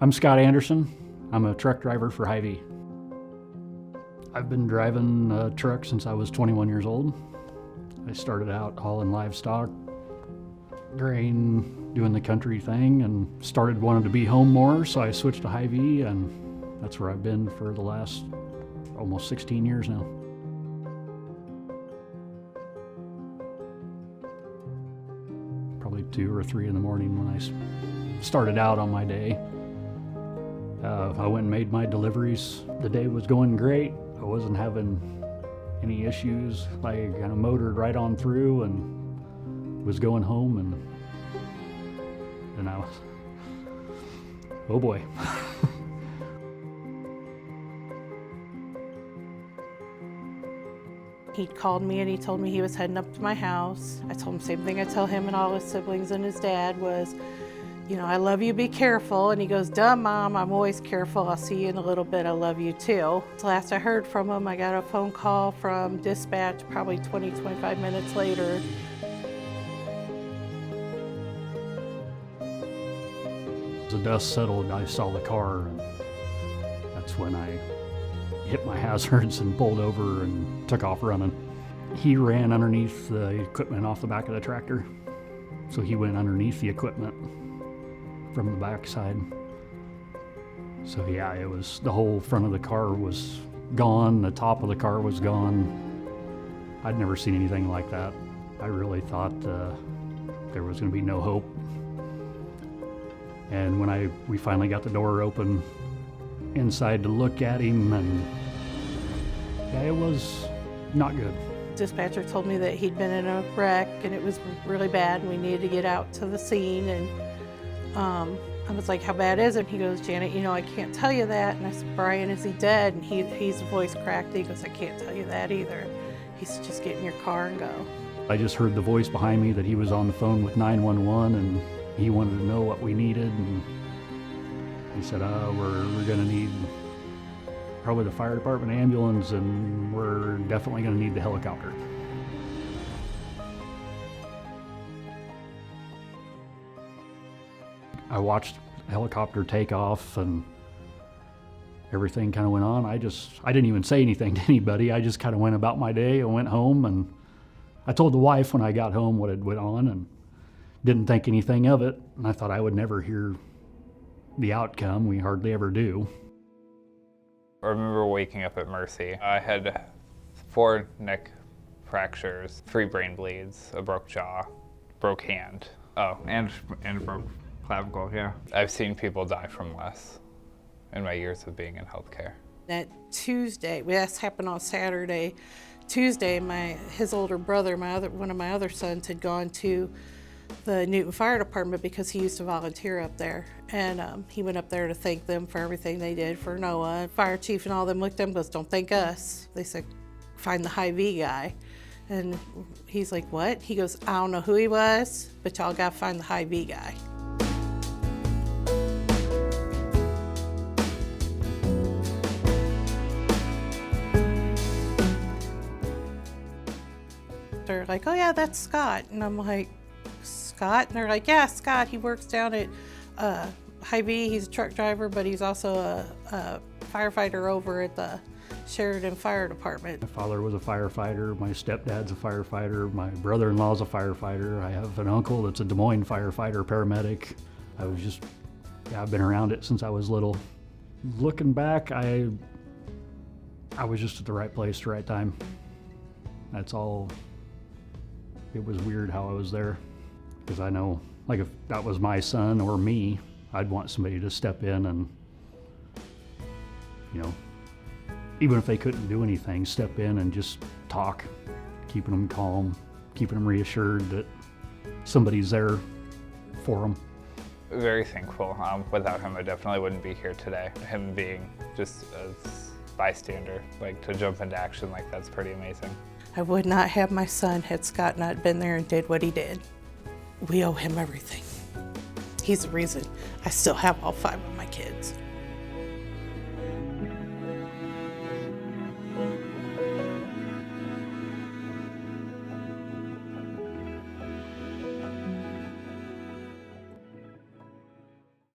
I'm Scott Anderson. I'm a truck driver for Hy-Vee. I've been driving a truck since I was 21 years old. I started out hauling livestock, grain, doing the country thing, and started wanting to be home more, so I switched to Hy-Vee, and that's where I've been for the last almost 16 years now. Probably 2 or 3 in the morning when I started out on my day. I went and made my deliveries. The day was going great. I wasn't having any issues. I kind of motored right on through and was going home, and I was, oh boy. He called me and he told me he was heading up to my house. I told him the same thing I tell him and all his siblings and his dad was, you know, I love you, be careful. And he goes, duh, Mom, I'm always careful. I'll see you in a little bit. I love you too. The last I heard from him, I got a phone call from dispatch probably 20, 25 minutes later. As the dust settled, I saw the car, and that's when I hit my hazards and pulled over and took off running. He ran underneath the equipment off the back of the tractor. So he went underneath the equipment from the backside. So yeah, it was, the whole front of the car was gone, the top of the car was gone. I'd never seen anything like that. I really thought there was gonna be no hope. And when we finally got the door open inside to look at him, and yeah, it was not good. Dispatcher told me that he'd been in a wreck and it was really bad and we needed to get out to the scene. And I was like, how bad is it? He goes, Janet, you know, I can't tell you that. And I said, Brian, is he dead? And his voice cracked. He goes, I can't tell you that either. He said, just get in your car and go. I just heard the voice behind me that he was on the phone with 911 and he wanted to know what we needed. And he said, we're gonna need probably the fire department ambulance, and we're definitely gonna need the helicopter. I watched the helicopter take off and everything kind of went on. I didn't even say anything to anybody. I just kind of went about my day and went home, and I told the wife when I got home what had went on and didn't think anything of it. And I thought I would never hear the outcome. We hardly ever do. I remember waking up at Mercy. I had 4 neck fractures, 3 brain bleeds, a broke jaw, broke hand. Oh, and a broke clavicle, yeah. I've seen people die from less in my years of being in healthcare. That Tuesday, this happened on Saturday. Tuesday, his older brother, one of my other sons, had gone to the Newton Fire Department because he used to volunteer up there. And he went up there to thank them for everything they did for Noah. Fire chief and all them looked at him and goes, don't thank us. They said, find the Hy-Vee guy. And he's like, what? He goes, I don't know who he was, but y'all gotta find the Hy-Vee guy. They're like, oh yeah, that's Scott. And I'm like, Scott? And they're like, yeah, Scott, he works down at Hy-Vee. He's a truck driver, but he's also a firefighter over at the Sheridan Fire Department. My father was a firefighter, my stepdad's a firefighter, my brother-in-law's a firefighter. I have an uncle that's a Des Moines firefighter, paramedic. I've been around it since I was little. Looking back, I was just at the right place, the right time. That's all. It was weird how I was there. Because I know, like, if that was my son or me, I'd want somebody to step in and, you know, even if they couldn't do anything, step in and just talk, keeping them calm, keeping them reassured that somebody's there for them. Very thankful. Without him, I definitely wouldn't be here today. Him being just a bystander, like, to jump into action like that's pretty amazing. I would not have my son had Scott not been there and did what he did. We owe him everything. He's the reason I still have all 5 of my kids.